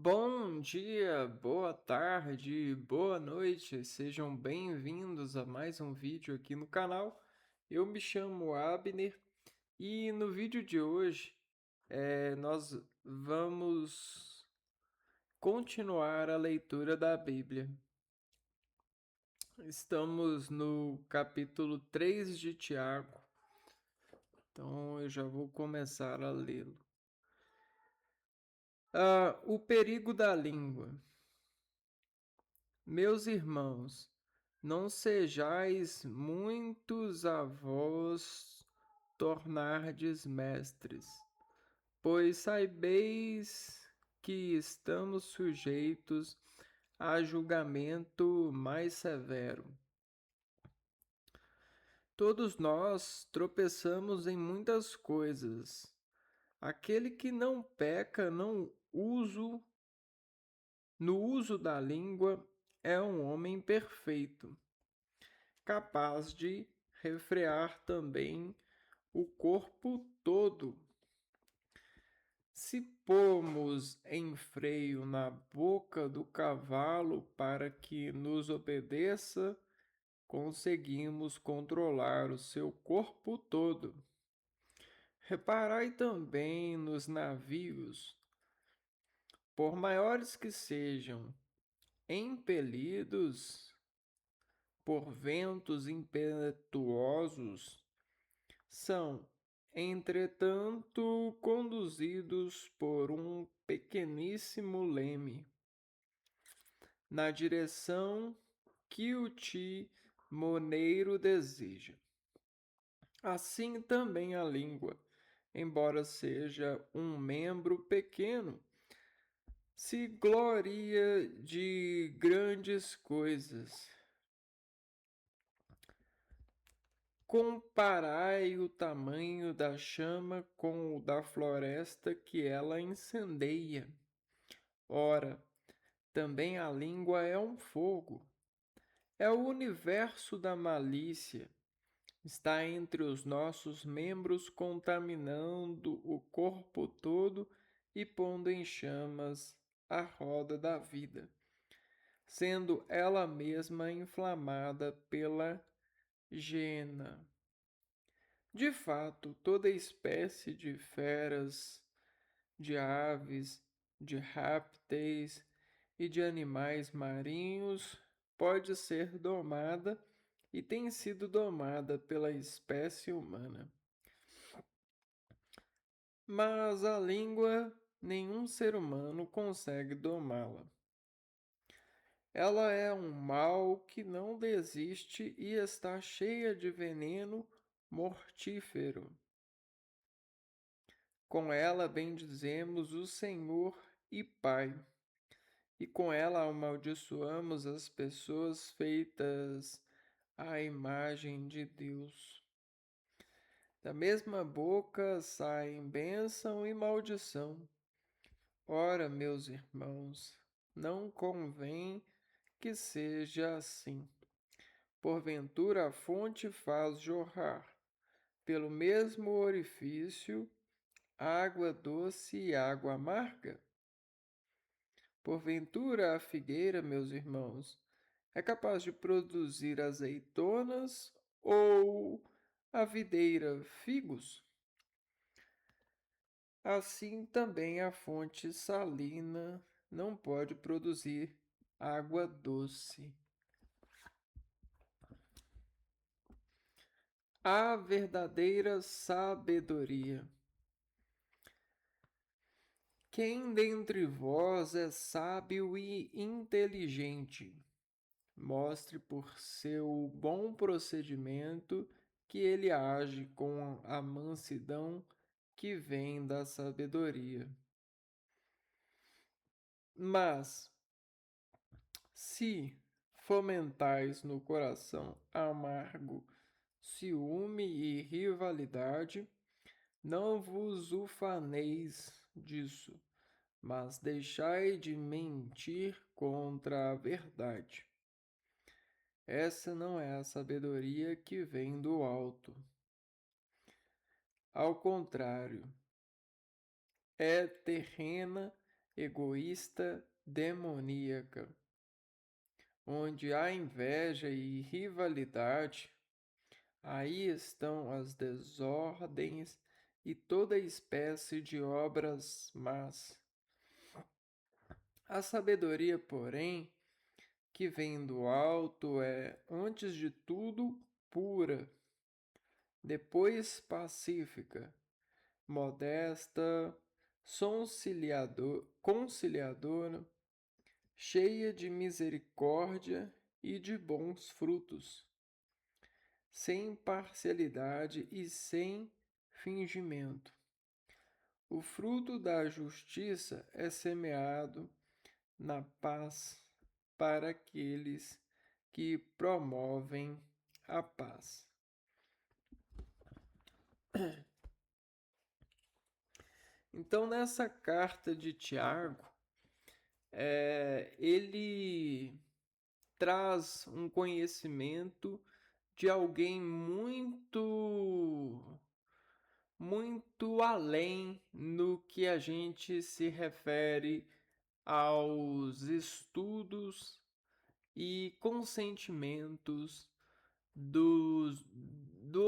Bom dia, boa tarde, boa noite, sejam bem-vindos a mais um vídeo aqui no canal. Eu me chamo Abner e no vídeo de hoje nós vamos continuar a leitura da Bíblia. Estamos no capítulo 3 de Tiago, então eu já vou começar a lê-lo. O perigo da língua. Meus irmãos, não sejais muitos a vós tornardes mestres, pois saibeis que estamos sujeitos a julgamento mais severo. Todos nós tropeçamos em muitas coisas. Aquele que não peca no uso da língua é um homem perfeito, capaz de refrear também o corpo todo. Se pomos em freio na boca do cavalo para que nos obedeça, conseguimos controlar o seu corpo todo. Reparai também nos navios, por maiores que sejam, impelidos por ventos impetuosos, são, entretanto, conduzidos por um pequeníssimo leme, na direção que o timoneiro deseja. Assim também a língua, embora seja um membro pequeno, se gloria de grandes coisas. Comparai o tamanho da chama com o da floresta que ela incendeia. Ora, também a língua é um fogo. É o universo da malícia. Está entre os nossos membros, contaminando o corpo todo e pondo em chamas a roda da vida, sendo ela mesma inflamada pela gena. De fato, toda espécie de feras, de aves, de répteis e de animais marinhos pode ser domada e tem sido domada pela espécie humana. Mas a língua, nenhum ser humano consegue domá-la. Ela é um mal que não desiste e está cheia de veneno mortífero. Com ela bendizemos o Senhor e Pai, e com ela amaldiçoamos as pessoas feitas à imagem de Deus. Da mesma boca saem bênção e maldição. Ora, meus irmãos, não convém que seja assim. Porventura a fonte faz jorrar, pelo mesmo orifício, água doce e água amarga? Porventura a figueira, meus irmãos, é capaz de produzir azeitonas ou a videira figos? Assim também a fonte salina não pode produzir água doce. A verdadeira sabedoria. Quem dentre vós é sábio e inteligente? Mostre por seu bom procedimento que ele age com a mansidão que vem da sabedoria. Mas, se fomentais no coração amargo ciúme e rivalidade, não vos ufaneis disso, mas deixai de mentir contra a verdade. Essa não é a sabedoria que vem do alto. Ao contrário, é terrena egoísta, demoníaca, onde há inveja e rivalidade, aí estão as desordens e toda espécie de obras más. A sabedoria, porém, que vem do alto é, antes de tudo, pura, depois pacífica, modesta, conciliadora, cheia de misericórdia e de bons frutos, sem parcialidade e sem fingimento. O fruto da justiça é semeado na paz para aqueles que promovem a paz. Então, nessa carta de Tiago, ele traz um conhecimento de alguém muito além no que a gente se refere aos estudos e consentimentos do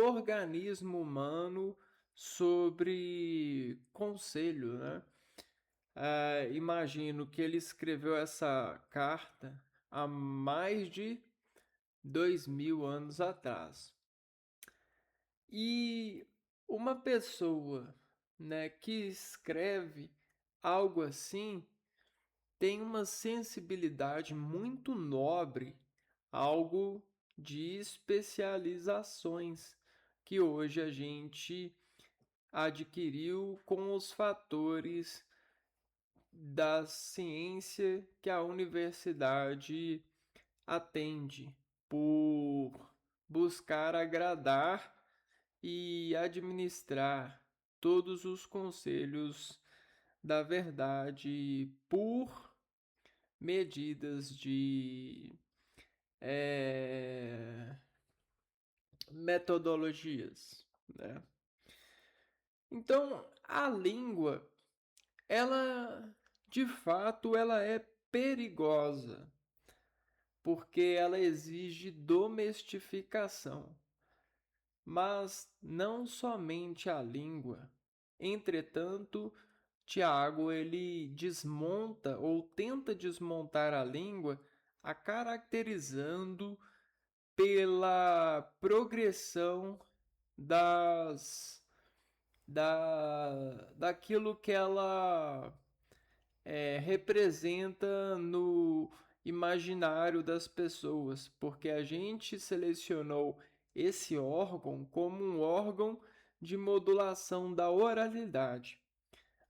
organismo humano sobre conselho, né? Imagino que ele escreveu essa carta há mais de 2000 anos atrás. E uma pessoa, né, que escreve algo assim tem uma sensibilidade muito nobre, algo de especializações que hoje a gente adquiriu com os fatores da ciência que a universidade atende, por buscar agradar e administrar todos os conselhos da verdade por medidas de metodologias, né? Então, a língua, ela, de fato, ela é perigosa, porque ela exige domestificação. Mas não somente a língua. Entretanto, Tiago ele desmonta ou tenta desmontar a língua, a caracterizando pela progressão daquilo que ela representa no imaginário das pessoas, porque a gente selecionou esse órgão como um órgão de modulação da oralidade.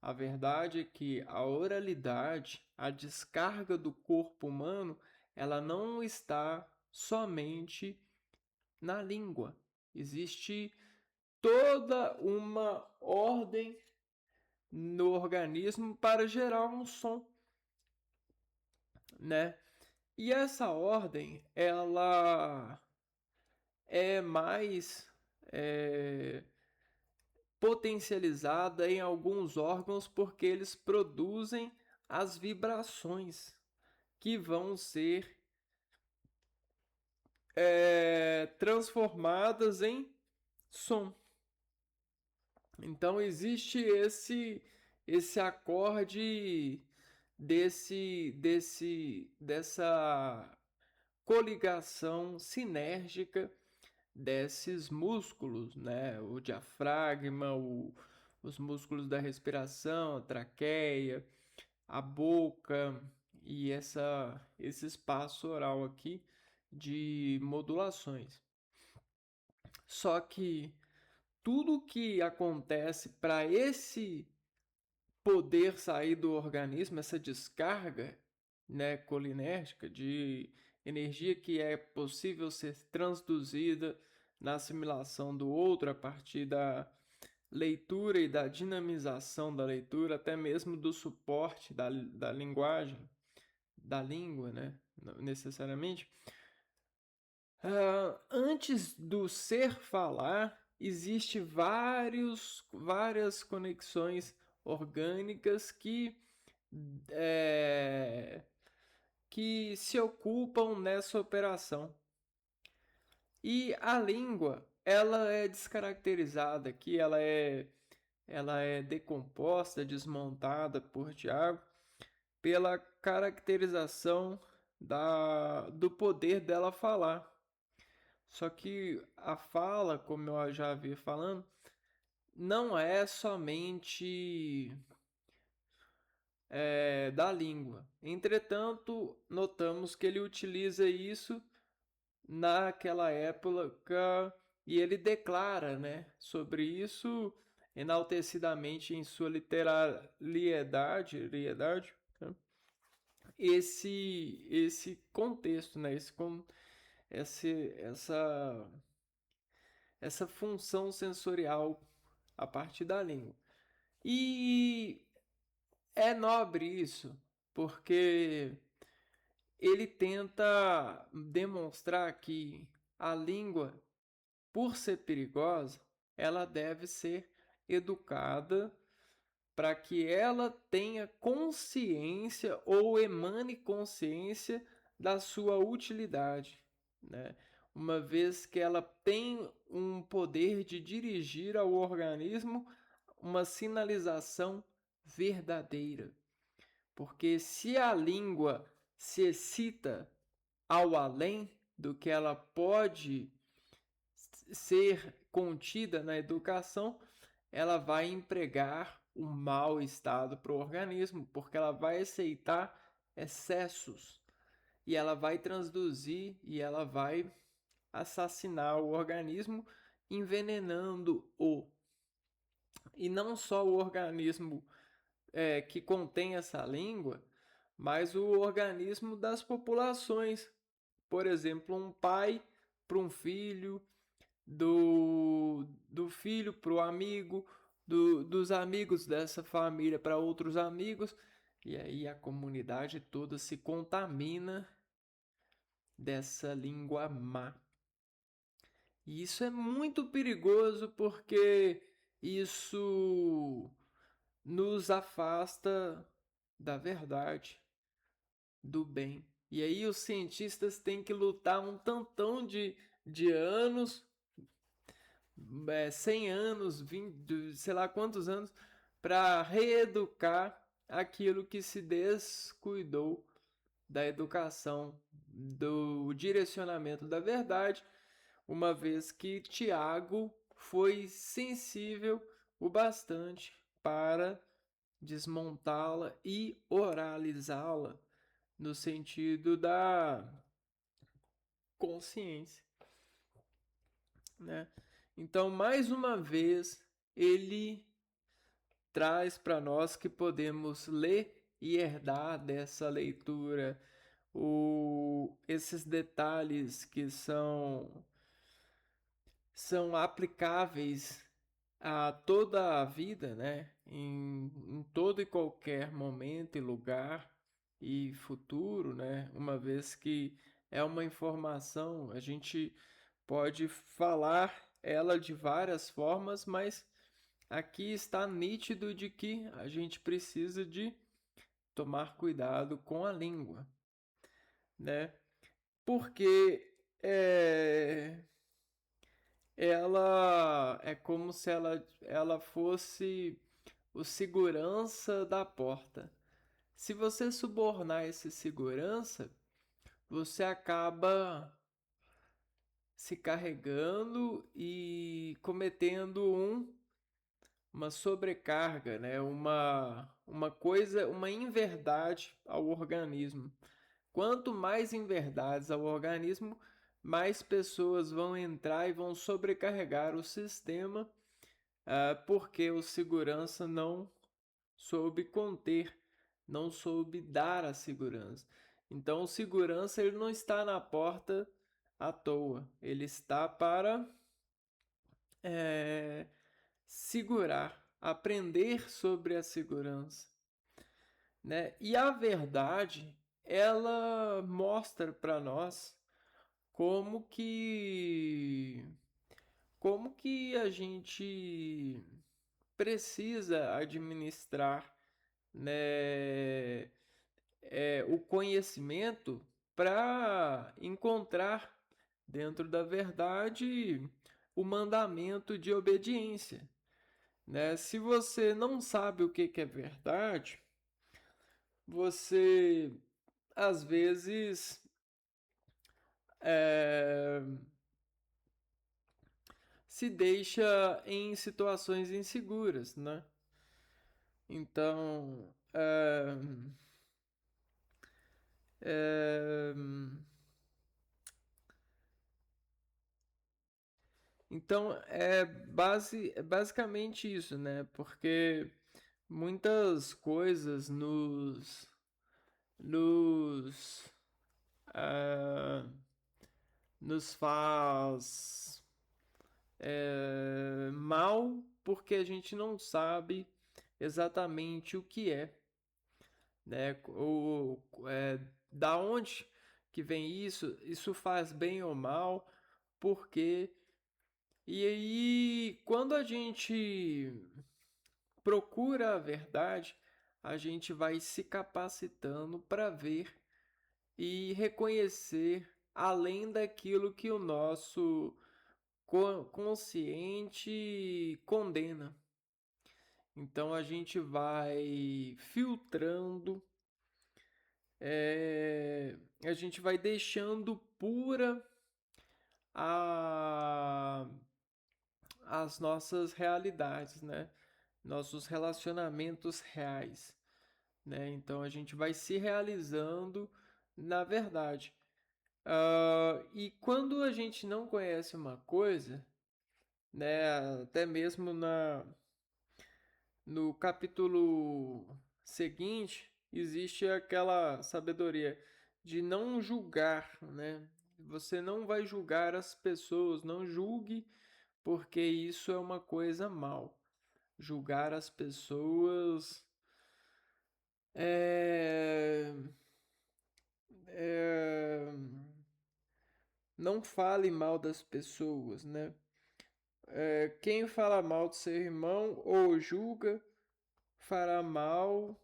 A verdade é que a oralidade, a descarga do corpo humano, ela não está somente na língua. Existe toda uma ordem no organismo para gerar um som, né? E essa ordem, ela é mais potencializada em alguns órgãos porque eles produzem as vibrações que vão ser transformadas em som. Então existe esse acorde dessa coligação sinérgica desses músculos, né? O diafragma, os músculos da respiração, a traqueia, a boca e esse espaço oral aqui de modulações. Só que tudo que acontece para esse poder sair do organismo, essa descarga, né, colinérgica de energia que é possível ser transduzida na assimilação do outro a partir da leitura e da dinamização da leitura, até mesmo do suporte da linguagem, da língua, né, necessariamente. Antes do ser falar, existe várias conexões orgânicas que é, que se ocupam nessa operação. E a língua, ela é descaracterizada aqui, ela é decomposta, desmontada por Tiago, pela caracterização do poder dela falar. Só que a fala, como eu já havia falando, não é somente da língua. Entretanto, notamos que ele utiliza isso naquela época e ele declara, né, sobre isso enaltecidamente em sua literariedade, né, esse contexto, né, esse, essa função sensorial a partir da língua. E é nobre isso, porque ele tenta demonstrar que a língua, por ser perigosa, ela deve ser educada para que ela tenha consciência ou emane consciência da sua utilidade, né? Uma vez que ela tem um poder de dirigir ao organismo uma sinalização verdadeira. Porque se a língua se excita ao além do que ela pode ser contida na educação, ela vai empregar um mau estado para o organismo, porque ela vai aceitar excessos e ela vai transduzir e ela vai assassinar o organismo, envenenando-o. E não só o organismo que contém essa língua, mas o organismo das populações. Por exemplo, um pai para um filho, do filho para o amigo, dos amigos dessa família para outros amigos, e aí a comunidade toda se contamina dessa língua má. E isso é muito perigoso porque isso nos afasta da verdade, do bem. E aí os cientistas têm que lutar um tantão de anos, 100 anos, 20, sei lá quantos anos, para reeducar aquilo que se descuidou da educação, do direcionamento da verdade, uma vez que Tiago foi sensível o bastante para desmontá-la e oralizá-la no sentido da consciência, né? Então, mais uma vez, ele traz para nós que podemos ler e herdar dessa leitura esses detalhes que são aplicáveis a toda a vida, né? Em todo e qualquer momento e lugar e futuro, né? Uma vez que é uma informação, a gente pode falar ela de várias formas, mas aqui está nítido de que a gente precisa de tomar cuidado com a língua, né? Porque ela é como se ela fosse o segurança da porta. Se você subornar esse segurança, você acaba se carregando e cometendo uma sobrecarga, né? Uma coisa, uma inverdade ao organismo. Quanto mais inverdades ao organismo, mais pessoas vão entrar e vão sobrecarregar o sistema, porque o segurança não soube conter, não soube dar a segurança. Então, o segurança ele não está na porta à toa, ele está para é, segurar, aprender sobre a segurança, né? E a verdade, ela mostra para nós como que a gente precisa administrar né, o conhecimento para encontrar dentro da verdade o mandamento de obediência, né? Se você não sabe o que é verdade, você às vezes é, se deixa em situações inseguras, né? Então, é, então é basicamente isso, né? Porque muitas coisas nos, ah, nos faz mal porque a gente não sabe exatamente o que é, né? Da onde que vem isso? Isso faz bem ou mal? Por quê? E aí, quando a gente procura a verdade, a gente vai se capacitando para ver e reconhecer além daquilo que o nosso consciente condena. Então a gente vai filtrando, a gente vai deixando pura a, as nossas realidades, né? Nossos relacionamentos reais, né? Então a gente vai se realizando na verdade. E quando a gente não conhece uma coisa, né? Até mesmo no capítulo seguinte, existe aquela sabedoria de não julgar, né? Você não vai julgar as pessoas, não julgue, porque isso é uma coisa mal. Julgar as pessoas é, é, não fale mal das pessoas, né? Quem fala mal do seu irmão ou julga, fará mal,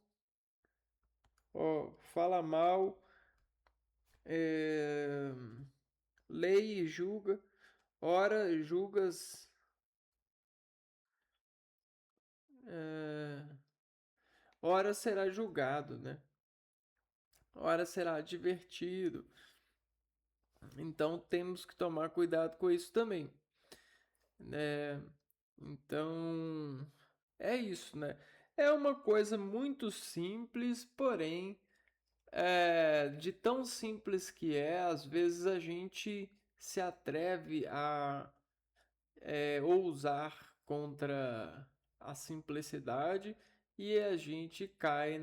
ó, fala mal, é, lei e julga, ora julgas, é, ora será julgado, né? Ora será advertido. Então temos que tomar cuidado com isso também, né? Então é isso, né? É uma coisa muito simples, porém, de tão simples que é, às vezes a gente se atreve a ousar contra a simplicidade e a gente cai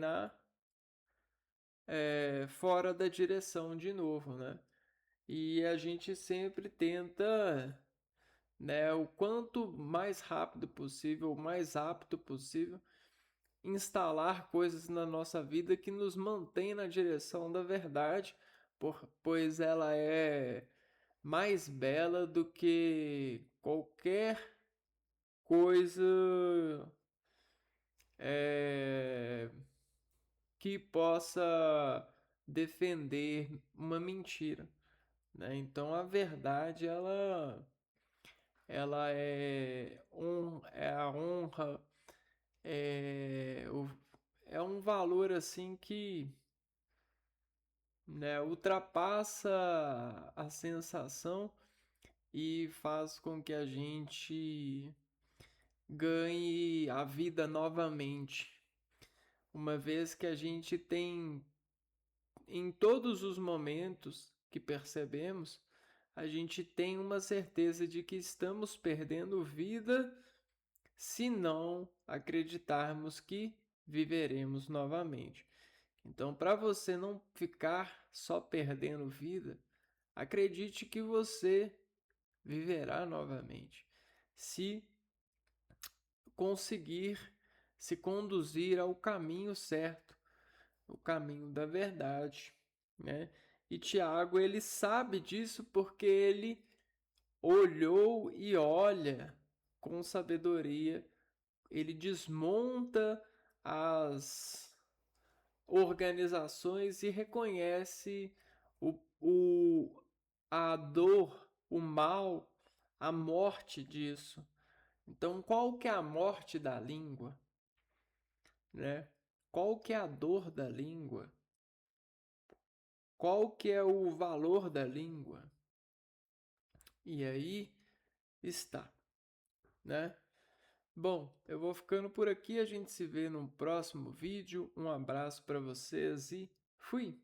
fora da direção de novo, né? E a gente sempre tenta, né, o quanto mais rápido possível, o mais apto possível, instalar coisas na nossa vida que nos mantém na direção da verdade, pois ela é mais bela do que qualquer coisa é, que possa defender uma mentira, né? Então a verdade ela é a honra, é, o, é um valor assim que, né, ultrapassa a sensação e faz com que a gente ganhe a vida novamente. Uma vez que a gente tem, em todos os momentos que percebemos, a gente tem uma certeza de que estamos perdendo vida se não acreditarmos que viveremos novamente. Então, para você não ficar só perdendo vida, acredite que você viverá novamente. Se conseguir se conduzir ao caminho certo, o caminho da verdade, né? E Tiago, ele sabe disso porque ele olhou e olha com sabedoria, ele desmonta as organizações e reconhece a dor, o mal, a morte disso. Então, qual que é a morte da língua, né? Qual que é a dor da língua? Qual que é o valor da língua? E aí está, né? Bom, eu vou ficando por aqui, a gente se vê no próximo vídeo. Um abraço para vocês e fui!